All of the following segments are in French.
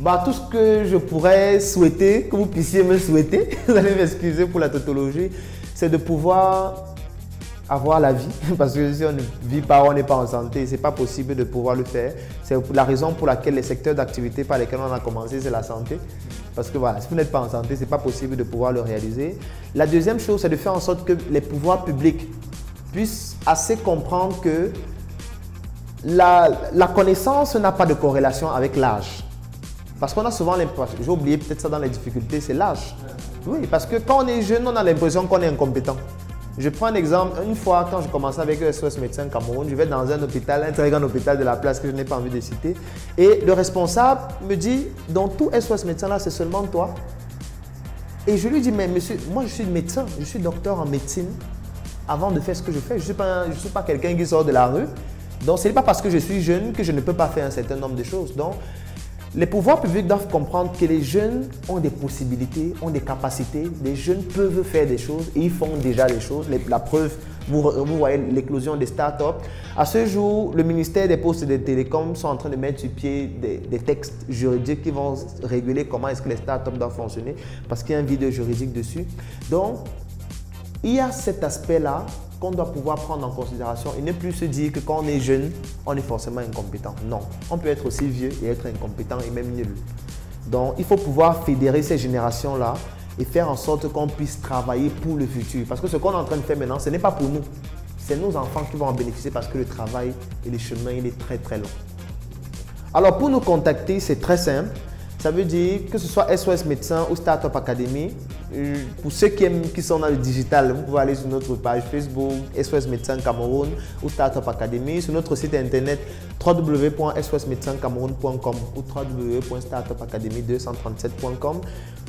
Bah, tout ce que je pourrais souhaiter, que vous puissiez me souhaiter, vous allez m'excuser pour la tautologie, c'est de pouvoir avoir la vie, parce que si on ne vit pas, on n'est pas en santé, c'est pas possible de pouvoir le faire. C'est la raison pour laquelle les secteurs d'activité par lesquels on a commencé, c'est la santé. Parce que voilà, si vous n'êtes pas en santé, c'est pas possible de pouvoir le réaliser. La deuxième chose, c'est de faire en sorte que les pouvoirs publics puissent assez comprendre que la connaissance n'a pas de corrélation avec l'âge. Parce qu'on a souvent l'impression, j'ai oublié peut-être ça dans les difficultés, c'est l'âge. Oui, parce que quand on est jeune, on a l'impression qu'on est incompétent. Je prends un exemple, une fois quand je commençais avec SOS Médecins Cameroun, je vais dans un hôpital, un très grand hôpital de la place que je n'ai pas envie de citer, et le responsable me dit, dans tout SOS Médecins là, c'est seulement toi. Et je lui dis, mais monsieur, moi je suis médecin, je suis docteur en médecine avant de faire ce que je fais. Je ne suis pas quelqu'un qui sort de la rue. Donc ce n'est pas parce que je suis jeune que je ne peux pas faire un certain nombre de choses. Donc les pouvoirs publics doivent comprendre que les jeunes ont des possibilités, ont des capacités. Les jeunes peuvent faire des choses et ils font déjà des choses. La preuve, vous voyez l'éclosion des startups. À ce jour, le ministère des Postes et des Télécoms sont en train de mettre sur pied des textes juridiques qui vont réguler comment est-ce que les startups doivent fonctionner parce qu'il y a un vide juridique dessus. Donc, il y a cet aspect-là qu'on doit pouvoir prendre en considération et ne plus se dire que quand on est jeune, on est forcément incompétent. Non, on peut être aussi vieux et être incompétent et même nul. Donc, il faut pouvoir fédérer ces générations-là et faire en sorte qu'on puisse travailler pour le futur. Parce que ce qu'on est en train de faire maintenant, ce n'est pas pour nous. C'est nos enfants qui vont en bénéficier parce que le travail et le chemin, il est très très long. Alors, pour nous contacter, c'est très simple. Ça veut dire que ce soit SOS Médecins ou Startup Academy. Pour ceux qui sont dans le digital, vous pouvez aller sur notre page Facebook, SOS Médecins Cameroun ou Startup Academy, sur notre site internet www.sosmédecincameroun.com ou www.startupacademy237.com.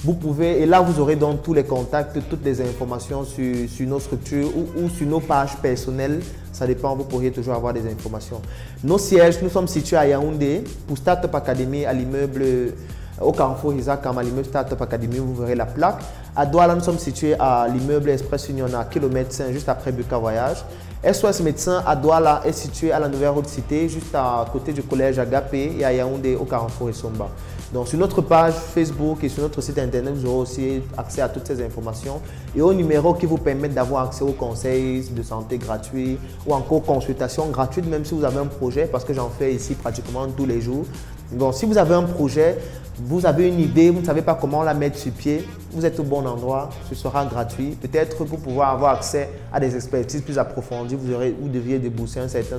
Vous pouvez, et là vous aurez donc tous les contacts, toutes les informations sur nos structures ou sur nos pages personnelles. Ça dépend, vous pourriez toujours avoir des informations. Nos sièges, nous sommes situés à Yaoundé. Pour Startup Academy, à l'immeuble au Carrefour Isakam, à l'immeuble Startup Academy, vous verrez la plaque. À Douala, nous sommes situés à l'immeuble Express Union à km 5, juste après Buka Voyage. SOS Médecins à Douala est situé à la Nouvelle Route Cité, juste à côté du collège Agapé et à Yaoundé au Carrefour Isomba. Donc sur notre page Facebook et sur notre site internet, vous aurez aussi accès à toutes ces informations et aux numéros qui vous permettent d'avoir accès aux conseils de santé gratuits ou encore consultations gratuites même si vous avez un projet parce que j'en fais ici pratiquement tous les jours. Donc si vous avez un projet, vous avez une idée, vous ne savez pas comment la mettre sur pied, vous êtes au bon endroit, ce sera gratuit. Peut-être pour pouvoir avoir accès à des expertises plus approfondies, vous deviez débourser un certain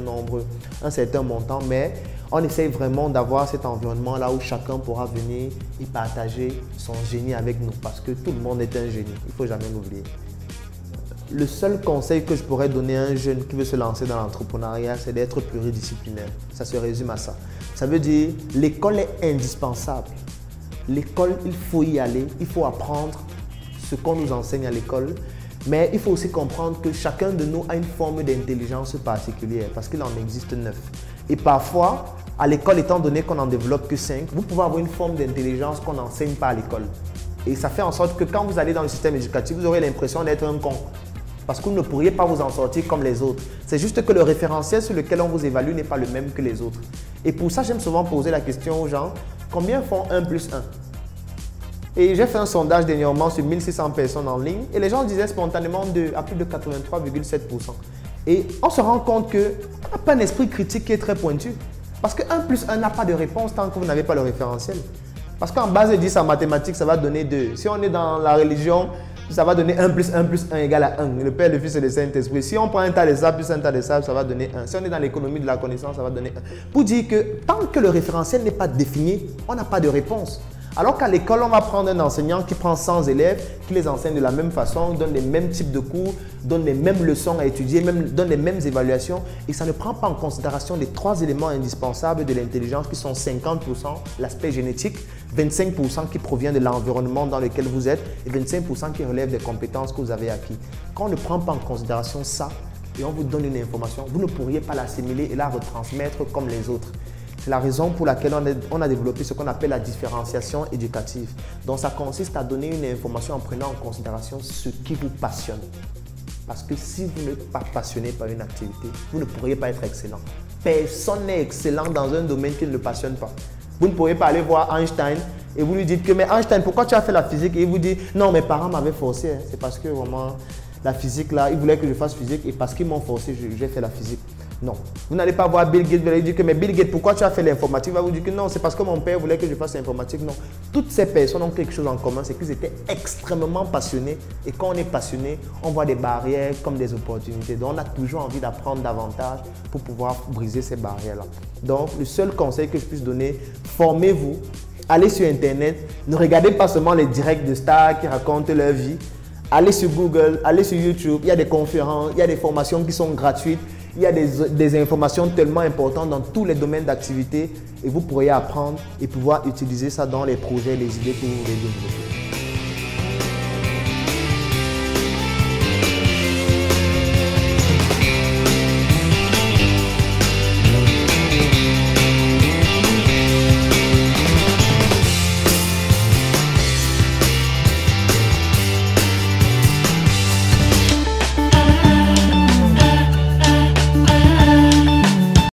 montant, mais on essaye vraiment d'avoir cet environnement-là où chacun pourra venir et partager son génie avec nous parce que tout le monde est un génie, il ne faut jamais l'oublier. Le seul conseil que je pourrais donner à un jeune qui veut se lancer dans l'entrepreneuriat, c'est d'être pluridisciplinaire. Ça se résume à ça. Ça veut dire l'école est indispensable. L'école, il faut y aller, il faut apprendre ce qu'on nous enseigne à l'école. Mais il faut aussi comprendre que chacun de nous a une forme d'intelligence particulière parce qu'il en existe 9. Et parfois, à l'école, étant donné qu'on n'en développe que 5, vous pouvez avoir une forme d'intelligence qu'on n'enseigne pas à l'école. Et ça fait en sorte que quand vous allez dans le système éducatif, vous aurez l'impression d'être un con. Parce que vous ne pourriez pas vous en sortir comme les autres. C'est juste que le référentiel sur lequel on vous évalue n'est pas le même que les autres. Et pour ça, j'aime souvent poser la question aux gens, combien font 1 plus 1? Et j'ai fait un sondage dernièrement sur 1600 personnes en ligne et les gens disaient spontanément 2 à plus de 83,7%. Et on se rend compte qu'on n'a pas un esprit critique qui est très pointu. Parce que 1 plus 1 n'a pas de réponse tant que vous n'avez pas le référentiel. Parce qu'en base de 10 en mathématiques, ça va donner 2. Si on est dans la religion, ça va donner 1 plus 1 plus 1 égale à 1. Le Père, le Fils et le Saint-Esprit. Si on prend un tas de sable plus un tas de sable, ça va donner 1. Si on est dans l'économie de la connaissance, ça va donner 1. Pour dire que tant que le référentiel n'est pas défini, on n'a pas de réponse. Alors qu'à l'école, on va prendre un enseignant qui prend 100 élèves, qui les enseigne de la même façon, donne les mêmes types de cours, donne les mêmes leçons à étudier, donne les mêmes évaluations. Et ça ne prend pas en considération les 3 éléments indispensables de l'intelligence qui sont 50%, l'aspect génétique, 25% qui provient de l'environnement dans lequel vous êtes et 25% qui relève des compétences que vous avez acquises. Quand on ne prend pas en considération ça et on vous donne une information, vous ne pourriez pas l'assimiler et la retransmettre comme les autres. C'est la raison pour laquelle on a développé ce qu'on appelle la différenciation éducative. Donc ça consiste à donner une information en prenant en considération ce qui vous passionne. Parce que si vous n'êtes pas passionné par une activité, vous ne pourriez pas être excellent. Personne n'est excellent dans un domaine qui ne le passionne pas. Vous ne pourrez pas aller voir Einstein et vous lui dites que, mais Einstein, pourquoi tu as fait la physique? Et il vous dit, non, mes parents m'avaient forcé. Hein. C'est parce que vraiment, la physique là, ils voulaient que je fasse physique et parce qu'ils m'ont forcé, j'ai fait la physique. Non. Vous n'allez pas voir Bill Gates, vous allez dire que, mais Bill Gates, pourquoi tu as fait l'informatique? Il va vous dire que non, c'est parce que mon père voulait que je fasse l'informatique. Non. Toutes ces personnes ont quelque chose en commun, c'est qu'ils étaient extrêmement passionnés. Et quand on est passionné, on voit des barrières comme des opportunités. Donc, on a toujours envie d'apprendre davantage pour pouvoir briser ces barrières-là. Donc, le seul conseil que je puisse donner, formez-vous, allez sur Internet, ne regardez pas seulement les directs de stars qui racontent leur vie. Allez sur Google, allez sur YouTube, il y a des conférences, il y a des formations qui sont gratuites. Il y a des informations tellement importantes dans tous les domaines d'activité et vous pourriez apprendre et pouvoir utiliser ça dans les projets, les idées que vous voulez développer.